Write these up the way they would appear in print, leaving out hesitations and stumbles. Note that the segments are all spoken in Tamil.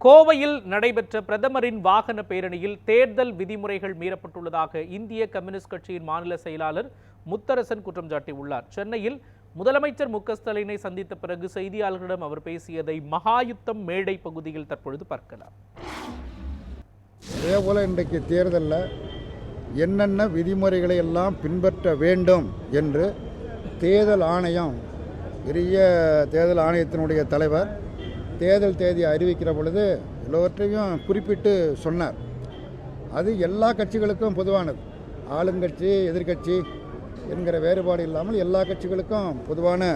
கோவையில் நடைபெற்ற பிரதமரின் வாகன பேரணியில் தேர்தல் விதிமுறைகள் மீறப்பட்டுள்ளதாக இந்திய கம்யூனிஸ்ட் கட்சியின் மாநில செயலாளர் முத்தரசன் குற்றம் சாட்டியுள்ளார். சென்னையில் முதலமைச்சர் மு.க.ஸ்டாலினை சந்தித்த பிறகு செய்தியாளர்களிடம் அவர் பேசியதை மகாயுத்தம் மேடை பகுதியில் தற்பொழுது பார்க்கலாம். அதேபோல இன்றைக்கு தேர்தலில் என்னென்ன விதிமுறைகளை எல்லாம் பின்பற்ற வேண்டும் என்று தேர்தல் ஆணையம், பெரிய தேர்தல் ஆணையத்தினுடைய தலைவர் தேர்தல் தேதியை அறிவிக்கிற பொழுது எல்லாவற்றையும் குறிப்பிட்டு சொன்னார். அது எல்லா கட்சிகளுக்கும் பொதுவானது. ஆளுங்கட்சி எதிர்கட்சி என்கிற வேறுபாடு இல்லாமல் எல்லா கட்சிகளுக்கும் பொதுவான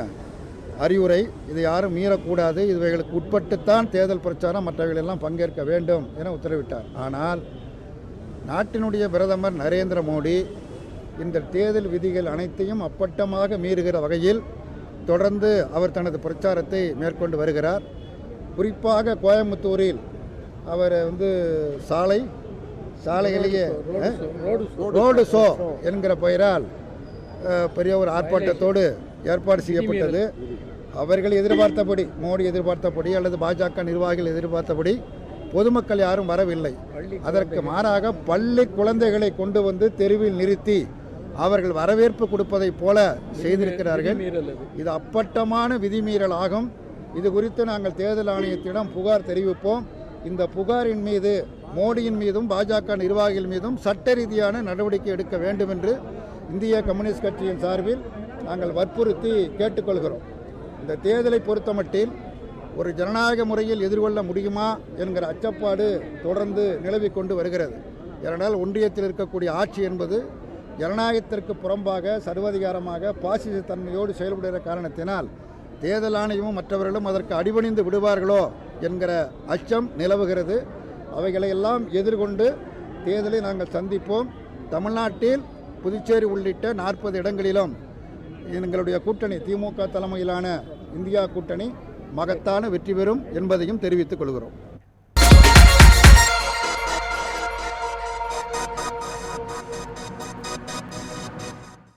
அறிவுரை. இதை யாரும் மீறக்கூடாது, இவைகளுக்கு உட்பட்டுத்தான் தேர்தல் பிரச்சாரம் மற்றவைகளெல்லாம் பங்கேற்க வேண்டும் என உத்தரவிட்டார். ஆனால் நாட்டினுடைய பிரதமர் நரேந்திர மோடி இந்த தேர்தல் விதிகள் அனைத்தையும் அப்பட்டமாக மீறுகிற வகையில் தொடர்ந்து அவர் தனது பிரச்சாரத்தை மேற்கொண்டு வருகிறார். குறிப்பாக கோயம்புத்தூரில் அவர் சாலையிலேயே ரோடு ஷோ என்கிற பெயரால் பெரிய ஒரு ஆர்ப்பாட்டத்தோடு ஏற்பாடு செய்யப்பட்டது. அவர்கள் எதிர்பார்த்தபடி, மோடி எதிர்பார்த்தபடி அல்லது பாஜக நிர்வாகிகள் எதிர்பார்த்தபடி பொதுமக்கள் யாரும் வரவில்லை. அதற்கு மாறாக பள்ளி குழந்தைகளை கொண்டு வந்து தெருவில் நிறுத்தி அவர்கள் வரவேற்பு கொடுப்பதைப் போல செய்திருக்கிறார்கள். இது அப்பட்டமான விதிமீறல் ஆகும். இது குறித்து நாங்கள் தேர்தல் ஆணையத்திடம் புகார் தெரிவிப்போம். இந்த புகாரின் மீது மோடியின் மீதும் பாஜக நிர்வாகிகள் மீதும் சட்ட ரீதியான நடவடிக்கை எடுக்க வேண்டும் என்று இந்திய கம்யூனிஸ்ட் கட்சியின் சார்பில் நாங்கள் வற்புறுத்தி கேட்டுக்கொள்கிறோம். இந்த தேர்தலை பொறுத்தமட்டில் ஒரு ஜனநாயக முறையில் எதிர்கொள்ள முடியுமா என்கிற அச்சப்பாடு தொடர்ந்து நிலவிக் கொண்டு வருகிறது. ஏனென்றால் ஒன்றியத்தில் இருக்கக்கூடிய ஆட்சி என்பது ஜனநாயகத்திற்கு புறம்பாக சர்வாதிகாரமாக பாசிச தன்மையோடு செயல்படுகிற காரணத்தினால் தேர்தல் ஆணையமும் மற்றவர்களும் அதற்கு அடிபணிந்து விடுவார்களோ என்கிற அச்சம் நிலவுகிறது. அவைகளையெல்லாம் எதிர்கொண்டு தேர்தலை நாங்கள் சந்திப்போம். தமிழ்நாட்டில் புதுச்சேரி உள்ளிட்ட 40 இடங்களிலும் எங்களுடைய கூட்டணி, திமுக தலைமையிலான இந்தியா கூட்டணி மகத்தான வெற்றி பெறும் என்பதையும் தெரிவித்துக் கொள்கிறோம்.